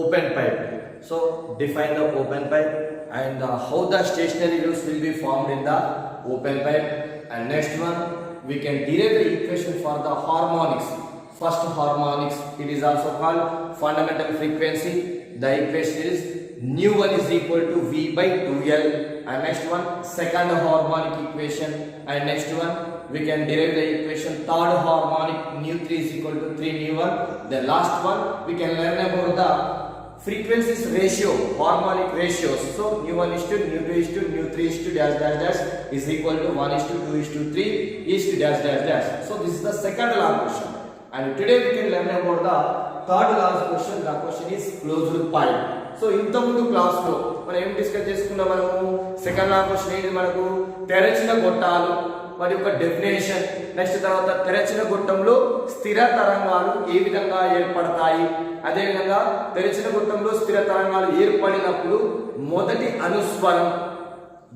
open pipe. So define the open pipe and how the stationary waves will be formed in the open pipe. And next one, we can derive the equation for the harmonics. First harmonics, it is also called fundamental frequency. The equation is nu 1 is equal to V by 2L. And next one, second harmonic equation. And next one, we can derive the equation third harmonic, nu 3 is equal to 3 nu 1. The last one, we can learn about the frequencies ratio, harmonic ratios. So nu 1 is to nu 2 is to nu 3 is to dash dash dash is equal to 1 is to 2 is to 3 is to dash dash dash. So this is the second law question. And today we can learn about the third last question. The question is closed pipe. So ఇంత ముందు class లో మనం ఏం discuss చేసుకున్నాం, మనము second లా question ఏంటి, మనకు తెరచిన గొట్టాలు వాటి యొక్క డెఫినేషన్, నెక్స్ట్ తర్వాత తెరచిన గొట్టంలో స్థిర తరంగాలు ఏ విధంగా ఏర్పడతాయి, అదే విధంగా తెరచిన గొట్టంలో స్థిర తరంగాలు ఏర్పడినప్పుడు మొదటి అనుస్వరం,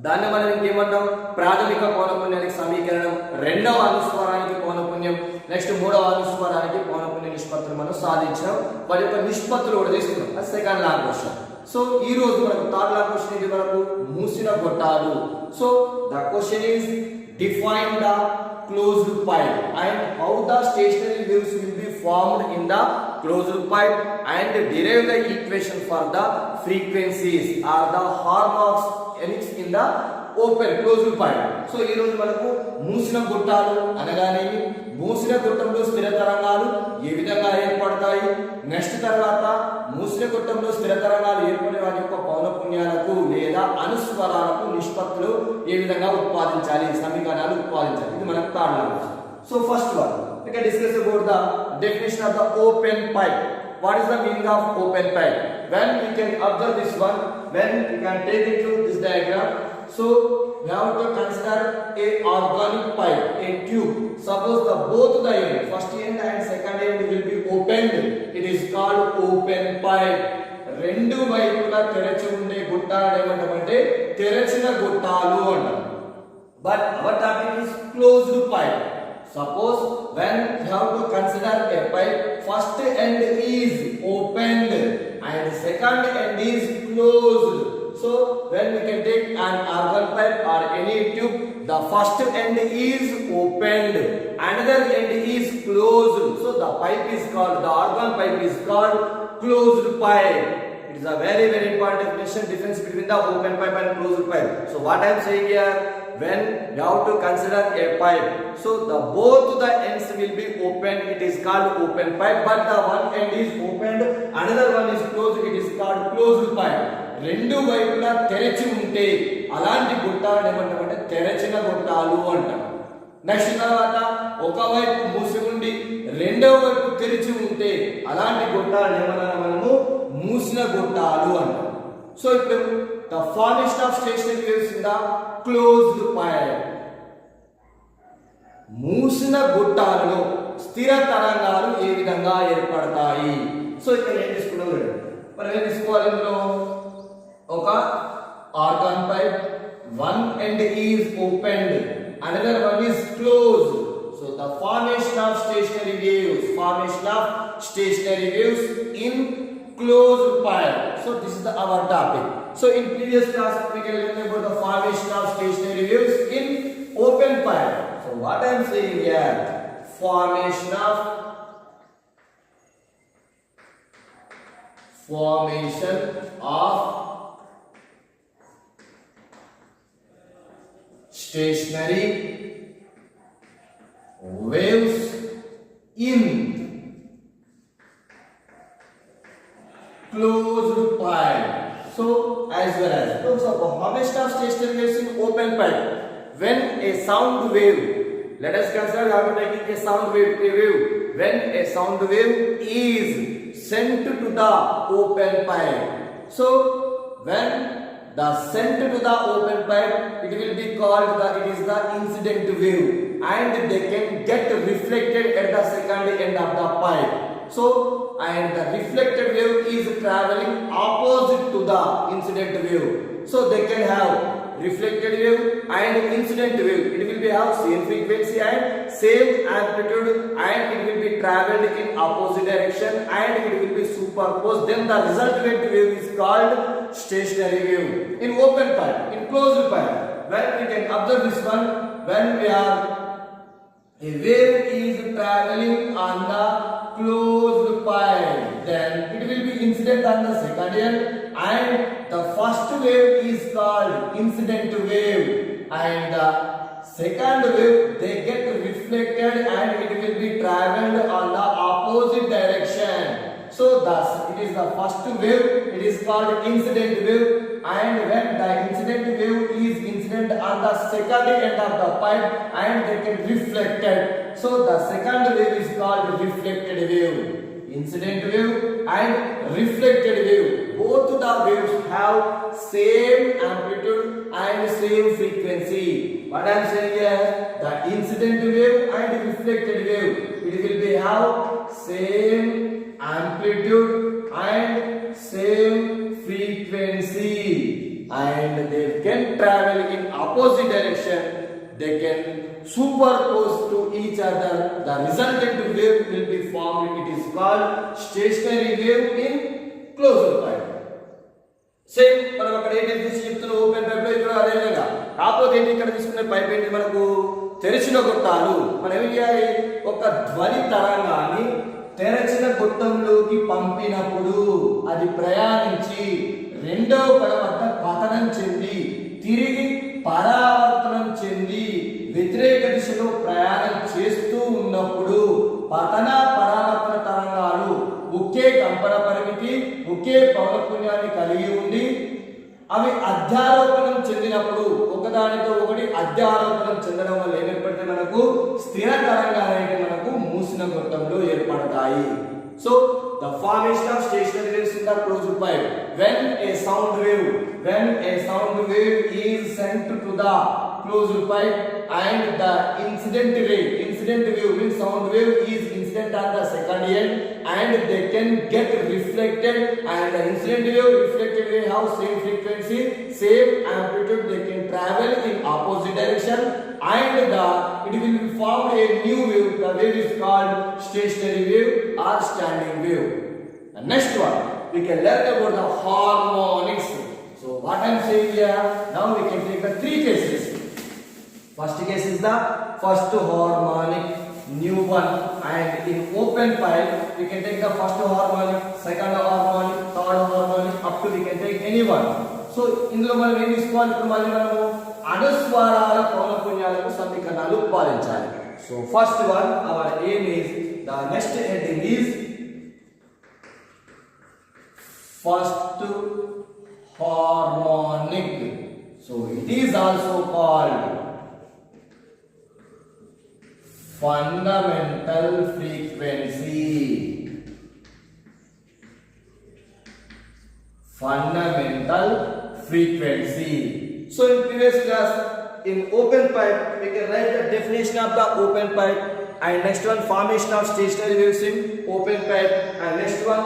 దాన్ని మనం ఇంకేమంటాం, ప్రాథమిక పౌనఃపున్యానికి సమీకరణం, రెండవ అనుస్వరానికి పౌనఃపున్యం, నెక్స్ట్ మూడవ అనుస్వరానికి పౌనఃపున్య నిష్పత్తులు మనం సాధించాం. వాటి యొక్క నిష్పత్తులు కూడా తీసుకున్నాం. అది సెకండ్ లా క్వశ్చన్. సో ఈ రోజు మనకు థర్డ్ లా క్వశ్చన్ ఇది మనకు మూసిన గొట్టాలు. So the question is define the closed pipe and how the stationary waves will be formed in the closed pipe and derive the equation for the frequencies or the harmonics in the open closed pipe. So ఈ రోజు మనకు మూసిన గొట్టాలు అనగానేమి, మూసిన గొట్టంలో స్థిర తరంగాలు ఏ విధంగా ఏర్పడతాయి, నెక్స్ట్ తర్వాత మూసిన గొట్టంలో స్థిర తరంగాలు ఏర్పడే వాటి యొక్క పౌనఃపున్యాలకు లేదా అనుస్వరాలకు నిష్పత్తులు ఏ విధంగా ఉత్పాదించాలి, సమీకరణాలు ఉత్పాదించాలి. ఇది మనకు third law. So first one we can discuss about the definition of the open pipe. What is the meaning of open pipe? When we can observe this one, when we can take it to this diagram. So we have to consider a organic pipe, a tube. Suppose the both the end, first end and second end will be opened. It is called open pipe. రెండు వైపులా తెరచి ఉండే గుట్టాలు ఏమంటామంటే తెరచిన గుట్టాలు అంటాం. But our topic is closed pipe. Suppose when we have to consider a pipe, first end is opened and second end is closed. So when we can take an argon pipe or any tube, the first end is opened, another end is closed. So the pipe is called, the argon pipe is called closed pipe. It is a very important definition, difference between the open pipe and closed pipe. So what I am saying here, when you have to consider a pipe, so the both the ends will be opened, it is called open pipe, but the one end is opened, another one is closed, it is called closed pipe. రెండు వైపులా తెరచి ఉంటే అలాంటి గుట్టాలు ఏమంటామంటే తెరచిన గుట్టాలు అంటాం. Next తర్వాత ఒకవైపు మూసి ఉండి రెండవ వైపు తెరిచి ఉంటే అలాంటి గుట్టాలు ఏమన్నా మనము మూసిన గుట్టాలు అంటాం. సో ఇప్పుడు the formation of stationary waves in the closed pipe. మూసిన గుట్టాలలో స్థిర తరంగాలు ఏ విధంగా ఏర్పడతాయి. సో ఇక్కడ ఏం తీసుకున్నాం, మనం ఏం తీసుకోవాలి, ఇందులో ఒక organ pipe, one end is opened, another one is closed. So the formation of stationary waves in closed pipe. So this is our topic. So in previous class we can learn about the formation of stationary waves in open pipe. So what I am saying here, formation of stationary waves in closed pipe. So as well as formation of stationary waves in open pipe. When a sound wave, let us consider we are taking a sound wave, when a sound wave is sent to the open pipe. So when the sent to the open pipe, it will be called it is the incident wave, and they can get reflected at the second end of the pipe. So and the reflected wave is traveling opposite to the incident wave, so they can have reflected wave and incident wave. It will be have same frequency and same amplitude, and it will be traveled in opposite direction, and it will be superposed. Then the resultant wave is called stationary wave. In open pipe, in closed pipe, when we can observe this one, when a wave is traveling on the closed pipe, then it will be incident on the second end, and the first wave is called incident wave, and the second wave they get reflected and it will be traveled on the opposite direction. So thus it is the first wave, it is called incident wave, and when the incident wave is incident on the second end of the pipe and they get reflected, so the second wave is called reflected wave. Incident wave and reflected wave, both the waves have same amplitude and same frequency. What I am saying here, the incident wave and reflected wave, it will be have same amplitude and same frequency, and they can travel in opposite direction. They can superpose to each other. The resultant wave will be formed. It is called stationary wave in closed pipe. Same మనం అక్కడ ఏంటి చెప్తున్నాం, open pipe లో ఇక్కడ అదే విధంగా. కాకపోతే ఏంటి ఇక్కడ తీసుకునే పైప్ ఏంటి, మనకు తెరిచిన గొట్టాలు. మనం ఏమి చేయాలి, ఒక ధ్వని తరంగాన్ని తెరచిన గొట్టంలోకి పంపినప్పుడు అది ప్రయాణించి రెండవ కడ వద్ద పతనం చెంది తిరిగి పరావర్తనం చెంది వ్యతిరేక దిశలో ప్రయాణం చేస్తూ ఉన్నప్పుడు పతన పరావర్తన తరంగాలు ఒకే కంపన పరిమితి, ఒకే పౌనఃపున్యాన్ని కలిగి ఉండి అవి అధ్యారోపణం చెందినప్పుడు ఒకదానితో ఒకటి అధ్యారోపణం చెందడం వల్ల ఏర్పడితే మనకు స్థిర తరంగాలు అనేవి మనకు మూసిన గొట్టంలో ఏర్పడతాయి. So the formation of stationary waves in the closed pipe, when a sound wave is sent to the closed pipe and the incident wave means sound wave is incident on the second end and they can get reflected, and the incident wave reflected wave have same frequency, same amplitude, they can travel in opposite direction, and it will form a new wave. The wave is called stationary wave or standing wave. And next one we can learn about the harmonics. So what I am saying here, now we can take the three cases. First case is the first harmonic, new one, and in open pipe we can take the first harmonic, second harmonic, third harmonic, up to we can take any one. So ఇందులో మనం ఏం తీసుకోవాలి, ఇప్పుడు మళ్ళీ మనము అనుస్వరాల పౌనఃపున్యాలకు సమీకరణాలు పాలించాలి. So first one our aim is, the next heading is first harmonic. So it is also called fundamental frequency. So in previous class in open pipe we can write the definition of the open pipe, and next one formation of stationary waves in open pipe, and next one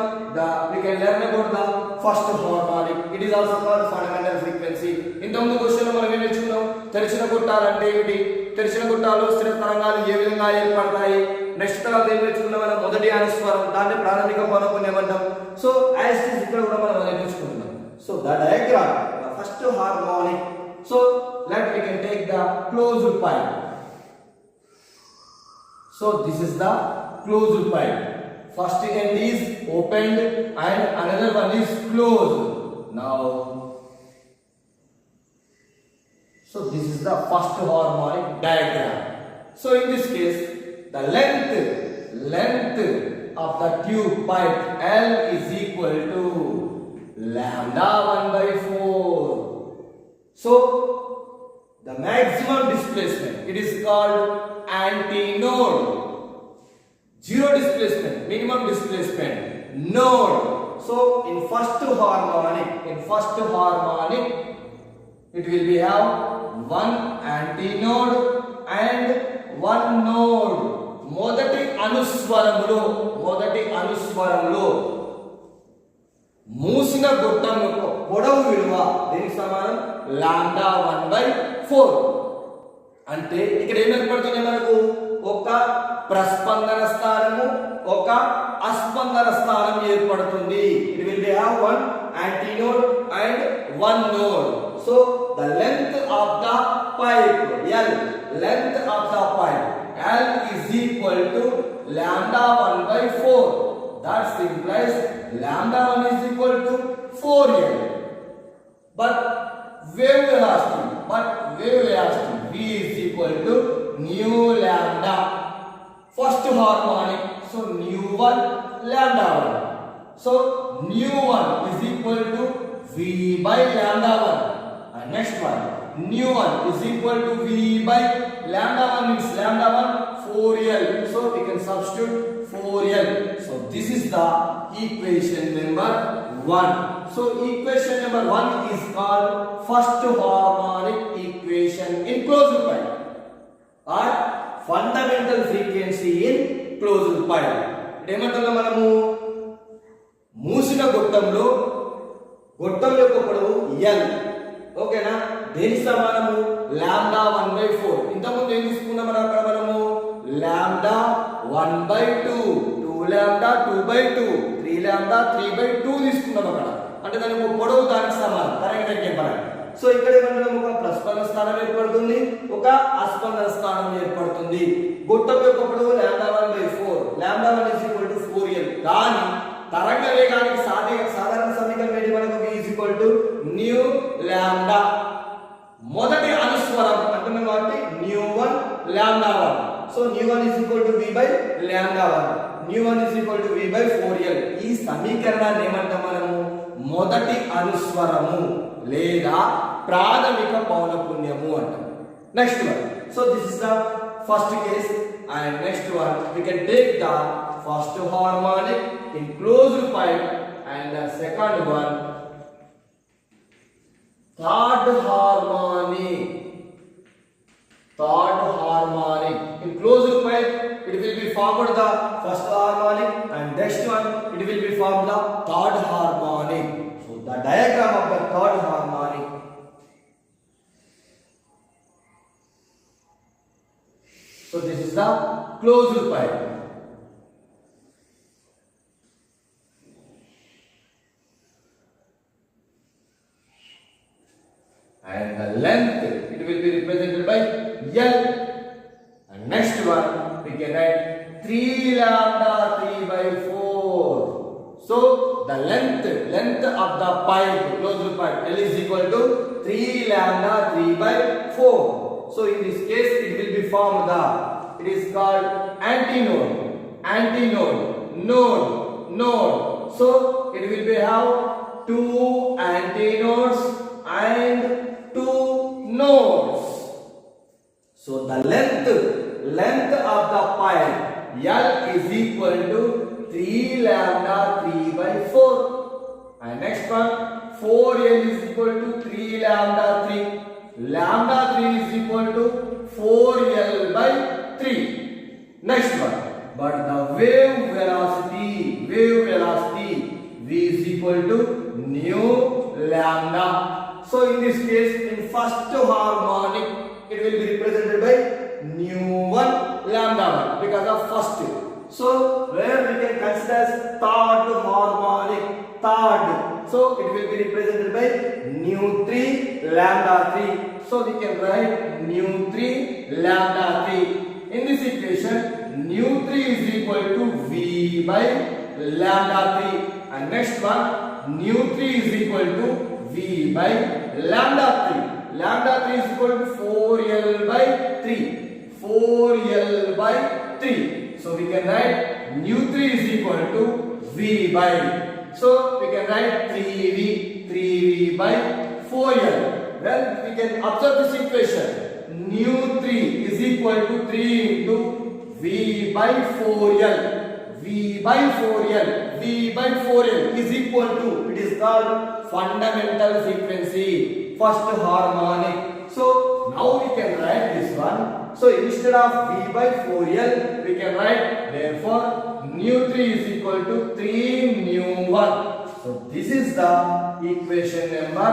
we can learn about the first harmonic. It is also called fundamental frequency. ఇంతకుముందు question లో మనం ఏం నేర్చుకున్నాం, తెరిచిన గొట్టాలు అంటే ఏమిటి, తెరిచిన గొట్టాలు స్థిర తరంగాలు ఏ విధంగా ఏర్పడతాయి. నెక్స్ట్ తర్వాత ఏం నేర్చుకున్నాం, మనం మొదటి అనుస్వరం, దాన్ని ప్రాథమిక పౌనఃపున్యం అంటాం. సో యాజ్ ఇట్ ఇస్ ఇక్కడ కూడా మనం అదే నేర్చుకుంటున్నాం. So the diagram, the first harmonic. So let we can take the closed pipe. So this is the closed pipe. First end is opened and another one is closed. Now, so this is the first harmonic diagram. So in this case, the length of the tube pipe L is equal to lambda 1 by 4. So the maximum displacement, it is called antinode. Zero displacement, minimum displacement, node. So in first harmonic it will be have one antinode and one node. మొదటి అనుస్వరములో మూసిన మూసిన గొట్టం యొక్క పొడవు విలువ దేనికి సమానం lambda 1/4. అంటే ఇక్కడ ఏం ఏర్పడుతుంది మనకు ఒక ప్రస్పందన స్థానము ఒక అస్పందన స్థానం ఏర్పడుతుంది. It will be have one antinode and one node. So the length of the pipe L, length of the pipe L is equal to lambda 1/4. That implies lambda 1 is equal to 4L. But wave velocity V is equal to nu lambda, first harmonic. So nu 1 lambda 1. So nu 1 is equal to V by lambda 1. And next one, nu 1 is equal to V by lambda 1 means lambda 1 4L. So we can substitute 4L. So this is the equation number 1. So equation number 1 is called first harmonic equation in closed pipe or fundamental frequency in closed pipe. ఏమంటున్నాం మనము మూసిన గొట్టంలో గొట్టం యొక్క పొడవు L, ఓకేనా, దేని సమానము lambda 1/4. ఇంతకుముందు ఏం తీసుకున్నాం మనం అక్కడ మనము లాంబ్డా 1/2, 2 లాంబ్డా 2/2, 3 లాంబ్డా 3/2 తీసుకున్నాం అక్కడ. అంటే దాని పొడవు దానికి సమానం కరెక్ట్ చెప్పాలి. సో ఇక్కడ ఏమంటున్నాం ఒక ప్రస్పందన స్థానం ఏర్పడుతుంది ఒక అస్పందన స్థానం ఏర్పడుతుంది. గొట్టం యొక్క పొడవు lambda 1/4, lambda 1 is equal to 4L. కానీ తరంగ వేగానికి సాధారణ సమీకరణం ఏంటి మనకు v is equal to nu lambda. మొదటి అనుస్వరం అంటున్నాం కాబట్టి nu 1 lambda 1. So nu 1 is equal to v by lambda 1. nu 1 is equal to v by 4L. ఈ సమీకరణాన్ని ఏమంటాం మనము మొదటి అనుస్వరము లేదా ప్రాథమిక పౌనఃపున్యము అంటాం. Next one, so this is the first case and next one we can take the first harmonic in closed pipe and the second one third harmonic in closed pipe. It will be formed the first harmonic and next one it will be formed the third harmonic. So the diagram of the third harmonic, so this is the closed pipe. And the length it will be represented by L. And next one we can write 3 lambda 3/4. So the length of the pipe, closed pipe, L is equal to 3 lambda 3/4. So in this case it will be formed the, it is called antinode, node. So it will be have 2 antinodes and 2 nodes. So the length of the pipe L is equal to 3 lambda 3/4. And next one 4L is equal to 3 lambda 3. Lambda 3 is equal to 4L/3. Next one, but the wave velocity V is equal to nu lambda. So in this case in first harmonic it will be represented by nu 1 lambda 1 because of first. So where we can consider as third harmonic, so it will be represented by nu 3 lambda 3. So we can write nu 3 lambda 3. In this equation nu 3 is equal to V by lambda 3. And next one nu 3 is equal to V by lambda 3. Lambda 3 is equal to 4L/3. 4L/3. So we can write nu 3 is equal to V by, so we can write 3V by 4L. Then we can observe this equation. Nu 3 is equal to 3 into V by 4L. V by 4L is equal to, it is called fundamental frequency, first harmonic. So now we can write this one. So instead of V by 4L we can write, therefore nu 3 is equal to 3 nu 1. So this is the equation number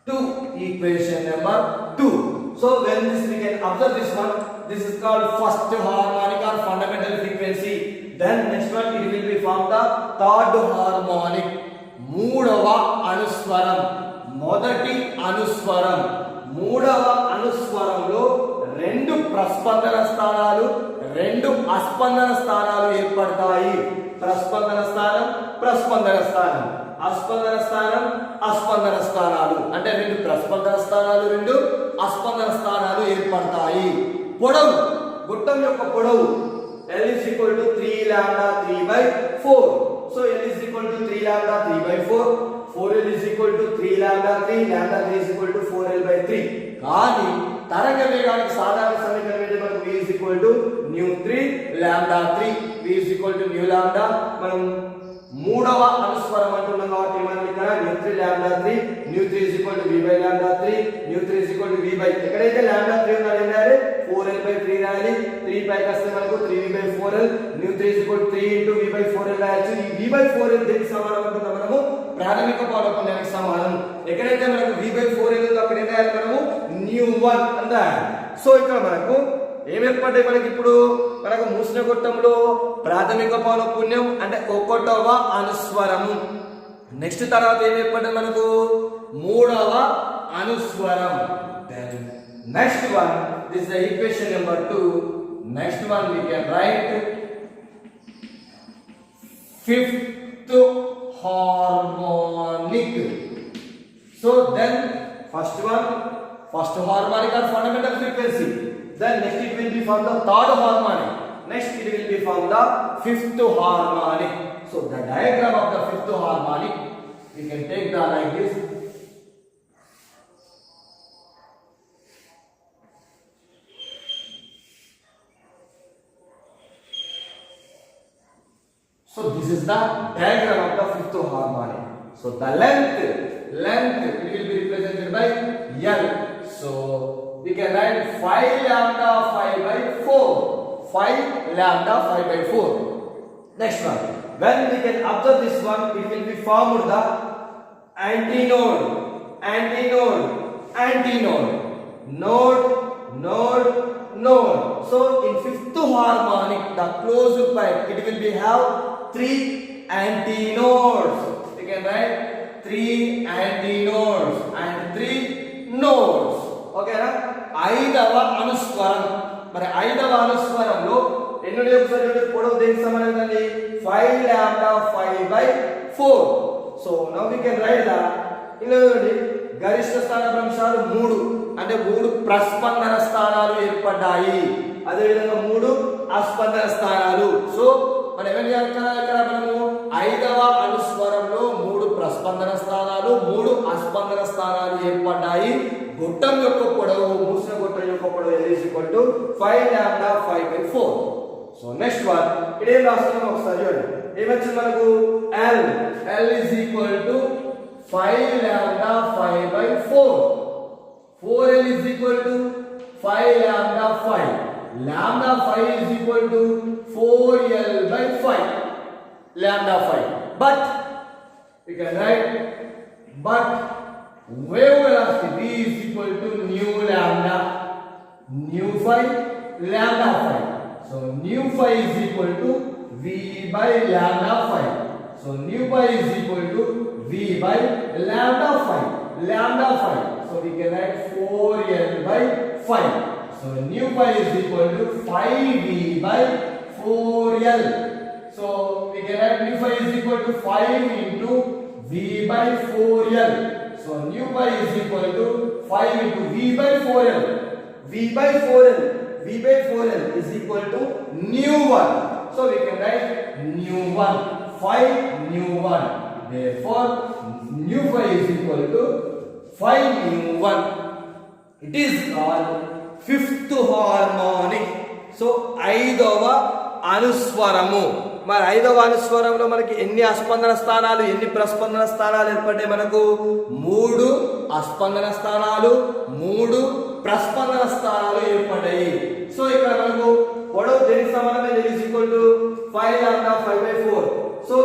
2. Equation number 2. So when this we can observe this one. This is called first harmonic or fundamental frequency. Then next one it will be formed the third harmonic. మూడవ అనుస్వరం. మొదటి అనుస్వరం. మూడవ అనుస్వరంలో రెండు ప్రస్పందన స్థానాలు, రెండు అస్పందన స్థానాలు ఏర్పడతాయి. ప్రస్పందన స్థానం, ప్రస్పందన స్థానం, అస్పందన స్థానం, అస్పందన స్థానాలు. అంటే రెండు ప్రస్పందన స్థానాలు, రెండు అస్పందన స్థానాలు ఏర్పడతాయి. పొడవు, గుట్టం యొక్క పొడవు L is equal to 3 lambda 3 by 4. So L is equal to 3 lambda 3 by 4. 4L is equal to 3 lambda 3. Lambda 3 is equal to 4L by 3. కానీ తరంగ వేగానికి సాధారణ సమీకరణం ఏంటి? మనకు v is equal to nu 3 lambda 3. v is equal to nu lambda. మనం మూడవ అనుస్వరం అంటున్నాం కాబట్టి మనం ఇక్కడ nu 3 lambda 3. nu 3 is equal to v by lambda 3. nu 3 is equal to v by ఎక్కడైతే lambda 3 ఉందో ఏం రాయాలి? 4L by 3 రాయాలి. 3 పైకి వస్తే మనకు 3v by 4L. nu 3 is equal to 3 into v by 4L రాయొచ్చు. ఈ v by 4L దేనికి సమానం అనుకుంటాం మనము? ప్రాథమిక పౌనఃపున్యానికి సమానం. ఎక్కడైతే మనకు v by 4L ఉందో అక్కడ ఏం రాయాలి మనము? nu1 అని రాయాలి. సో ఇక్కడ మనకు ఏం ఏర్పడ్డాయి? మనకి ఇప్పుడు మనకు మూసిన గొట్టంలో ప్రాథమిక పౌనఃపున్యం అంటే ఒకటవ అనుస్వరము. నెక్స్ట్ తర్వాత ఏం ఏర్పడ్డది మనకు? మూడవ అనుస్వరం. Then next one, this is the equation number 2. Next one we can write fifth harmonic. So then first one, first harmonic or fundamental frequency. Then next it will be from the third harmonic. Next it will be from the fifth harmonic. So the diagram of the fifth harmonic we can take the like this. So this is the diagram of the fifth harmonic. So the length it will be represented by L. So we can write 5 lambda 5 by 4. 5 lambda 5 by 4. Next one. When we can observe this one, it will be formed the antinode, antinode, antinode, node, node, node. So in fifth harmonic, the closed pipe, it will be have 3 antinodes. We can write 3 antinodes and 3 nodes. Okay na? ఐదవ అనుస్వరం. మరి ఐదవ అనుస్వరంలో ఎన్ని ఒకసారి పొడవు దేనికి సమానండి? 5 lambda 5 by 4. So now we can write the ఇలాంటి గరిష్ట స్థానభ్రంశాలు 3. అంటే 3 ప్రస్పందన స్థానాలు ఏర్పడ్డాయి. అదే విధంగా 3 అస్పందన స్థానాలు. సో మనం ఏం చేయాలి ఇక్కడ? మనము ఐదవ అనుస్వరంలో 3 ప్రస్పందన స్థానాలు, 3 అస్పందన స్థానాలు ఏర్పడ్డాయి. గొట్టం యొక్క పొడవు, మూసిన గొట్టం యొక్క పొడవు is equal to 5 lambda 5 by 4. So next one ఇదేం రాస్తున్నాం ఒకసారి చూడండి. ఏమొచ్చింది మనకు? L is equal to 5 lambda 5 by 4. 4L is equal to 5 lambda 5. Lambda 5 is equal to 4L by 5. Lambda 5. But we can write wave velocity v is equal to nu lambda, nu 5 lambda 5. So nu 5 is equal to v by lambda 5. So nu 5 is equal to v by lambda 5. Lambda 5. So we can write 4L by 5. So nu 5 is equal to 5v by 4L. So we can write nu 5 is equal to 5 into v by 4L. So nu pi is equal to 5 into v by 4L. V by 4L. V by 4L is equal to nu1. So we can write nu1. 5 nu1. Therefore nu pi is equal to 5 nu1. It is called fifth harmonic. So ఐదవ అనుస్వరము. మరి ఐదవ అనుస్వరంలో మనకి ఎన్ని అస్పందన స్థానాలు, ఎన్ని ప్రస్పందన స్థానాలు ఏర్పడ్డాయి? మనకు 3 అస్పందన స్థానాలు, 3 ప్రస్పందన స్థానాలు ఏర్పడ్డాయి. సో ఇక్కడ మనకు పొడవు దేనికి సమానమే? is equal to 5 lambda 5 by 4. So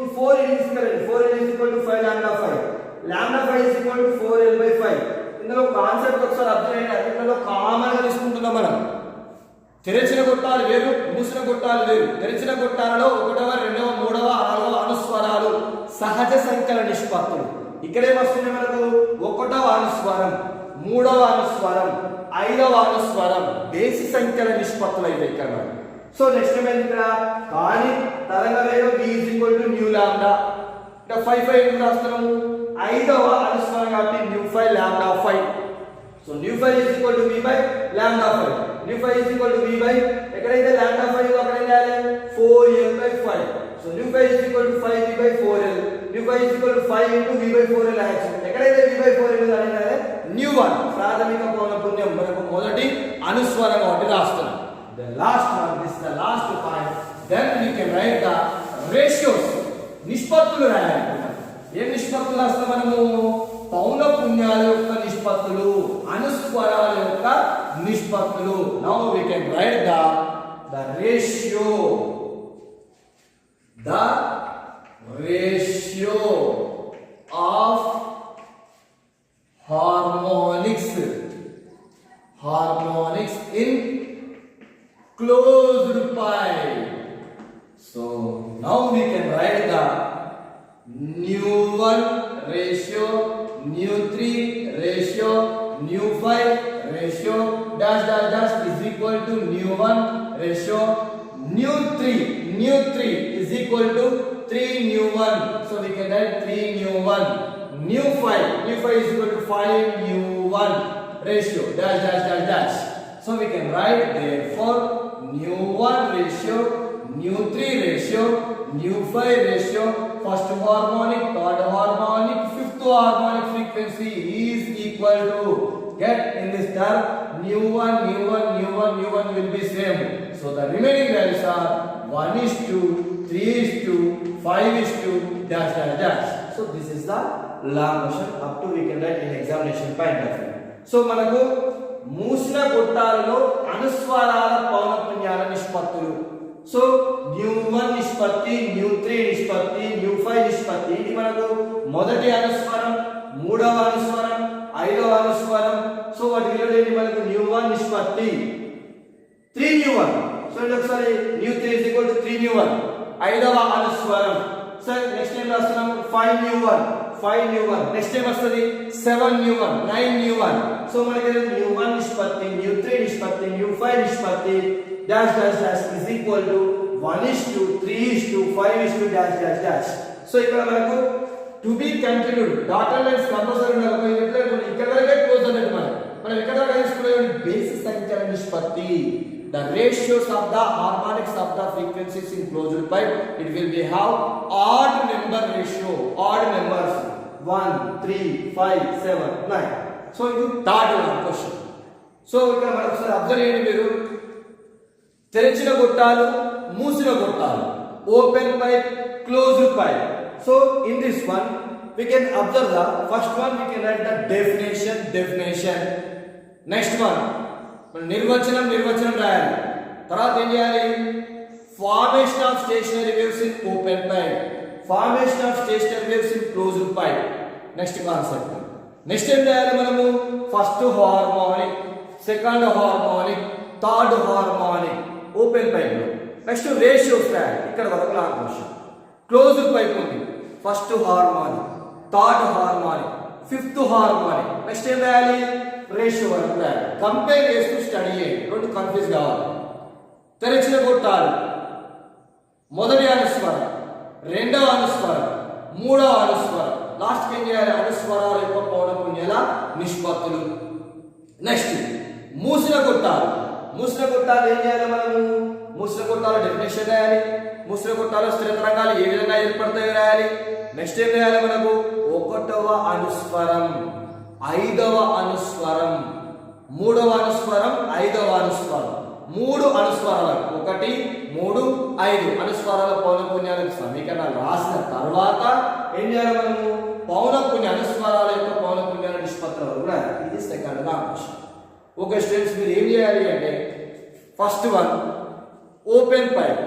ఈ 4 is correct. 4l is equal to 5 lambda 5. Lambda 5 is equal to 4l by 5. ఇందులో కాన్సెప్ట్ ఒకసారి అర్థం చేయండి. ఇందులో కామన్ గా తీసుకుంటున్నాం మనం. తెరిచిన గొట్టాలు వేరు, మూసిన గొట్టాలు వేరు. తెరిచిన గొట్టాలలో ఒకటవ, రెండవ, మూడవ, నాలుగవ అనుస్వరాలు సహజ సంఖ్యల నిష్పత్తులు. ఇక్కడేమొస్తుంది మనకు? ఒకటవ అనుస్వరం, మూడవ అనుస్వరం, ఐదవ అనుస్వరం బేసి సంఖ్యల నిష్పత్తులు అయితే ఇక్కడ. సో నెక్స్ట్ ఏమైంది ఇక్కడ? కానీ తరంగ వేగం v is equal to nu lambda. ఇక్కడ 5 ఎందుకు రాస్తున్నాము? ఐదవ అనుస్వరం కాబట్టి nu 5 lambda 5. So nu 5 is equal to v by lambda 5. nu 5 is equal to v by ఎక్కడైతే lambda 5 అక్కడ ఏం చేయాలి? 4l by 5. So nu 5 is equal to 5v by 4l. nu 5 is equal to 5 into v by 4l రాయొచ్చు. ఎక్కడైతే v by 4l అనేది nu 1 ప్రాథమిక పౌనఃపున్యం మనకు మొదటి అనుస్వరం ఒకటి రాస్తున్నాం. The last one, this is the last point. Then we can write the ratios. నిష్పత్తులు రాయాలి. ఏ నిష్పత్తులు రాస్తాం మనము? పౌనఃపున్యాల యొక్క నిష్పత్తులు, అనుస్వరాల యొక్క నిష్పత్తులు. Now we can write the ratio. The ratio of harmonics in closed pipe. So now we can write the nu1 ratio, nu3 ratio, nu5 ratio dash dash dash is equal to nu1 ratio, nu3 is equal to 3 nu1. So we can write 3 nu1. nu5 is equal to 5 nu1 ratio dash dash dash dash. So we can write therefore nu1 ratio, nu3 ratio, nu5 ratio, first harmonic, third harmonic, fifth harmonic frequency is equal to, get in this term, nu1 will be same. So the remaining values are 1:3:5:, dash dash dash. So this is the long motion up to we can write in examination point of view. So మనకు మూసిన గొట్టాలలో అనుస్వరాల పౌనఃపున్యాల నిష్పత్తులు. So nu1 నిష్పత్తి, nu3 నిష్పత్తి, nu5 నిష్పత్తి. ఇది మనకు మొదటి అనుస్వరం, మూడవ అనుస్వరం, ఐదవ అనుస్వరం. సో వాటి విలువలు ఏంటి మనకు? nu1 నిష్పత్తి 3 nu1. సో ఒకసారి nu3 is equal to 3 nu1 ఐదవ అనుస్వరం. సో నెక్స్ట్ ఏం రాస్తున్నాము? 5 nu1. నెక్స్ట్ ఏం వస్తుంది? 7 nu1, 9 nu1. సో మనకి nu1 నిష్పత్తి, nu3 నిష్పత్తి, nu5 నిష్పత్తి dash dash dash is equal to 1:3:5 dash dash dash. So ఇక్కడ మనకు to be continued dotted lines compulsory ఉండాలి. ఇక్కడ వరకే క్లోజ్ అన్నట్టు మనం ఇక్కడ వరకు తీసుకునే బేసిస్ సంఖ్యల నిష్పత్తి. The ratios of the harmonics of the frequencies in closed pipe, it will be have odd number ratio, odd numbers 1, 3, 5, 7, 9. So ఇది థర్డ్ క్వశ్చన్. సో ఇక్కడ మనం ఒకసారి అబ్జర్వ్ చేయండి మీరు. తెరిచిన గొట్టాలు, మూసిన గొట్టాలు, open pipe, closed pipe. So in this one we can observe the first one, we can write the definition. Next one నిర్వచనం రాయాలి. తర్వాత ఏం చేయాలి? Formation of stationery waves in open pipe, formation of stationery waves in closed pipe. Next concept. Next ఏం చేయాలి మనము? First harmonic, second harmonic, third harmonic open pipe లో. Next ratios రాయాలి. ఇక్కడ వరకు లాంగ్ క్వశ్చన్. క్లోజ్డ్ పైప్ ఉంది. First harmonic, third harmonic, fifth harmonic. Next ఏం రాయాలి? రేషియో వరకు రాయాలి. కంపేర్ చేస్తూ స్టడీ చేయండి, రెండు కన్ఫ్యూజ్ కావాలి. తెరిచిన గొట్టాలు, మొదటి అనుస్వరం, రెండవ అనుస్వరం, మూడవ అనుస్వరం, లాస్ట్ ఏం చేయాలి? అనుస్వరాల యొక్క పౌనఃపున్యాల నిష్పత్తులు. నెక్స్ట్ మూసిన గొట్టాలు ఏం చేయాలి మనము? మూసిన గొట్టాల డెఫినేషన్ రాయాలి. మూసిన గొట్టాల స్థిర తరంగాలు ఏ విధంగా ఏర్పడతాయో రాయాలి. నెక్స్ట్ ఏం చేయాలి మనకు? ఒకటవ అనుస్వరం, ఐదవ అనుస్వరం, మూడవ అనుస్వరం, ఐదవ అనుస్వరం, మూడు అనుస్వరాలు 1, 3, 5 అనుస్వరాల పౌనఃపున్యాలకు సమీకరణాలు రాసిన తర్వాత ఏం చేయాలి మనము? పౌనఃపున్య అనుస్వరాల యొక్క పౌనఃపున్యాల నిష్పత్తులు కూడా. ఇది సెకండ్ క్వశ్చన్. ఓకే స్టూడెంట్స్, మీరు ఏం చేయాలి అంటే ఫస్ట్ వన్ ఓపెన్ పైప్,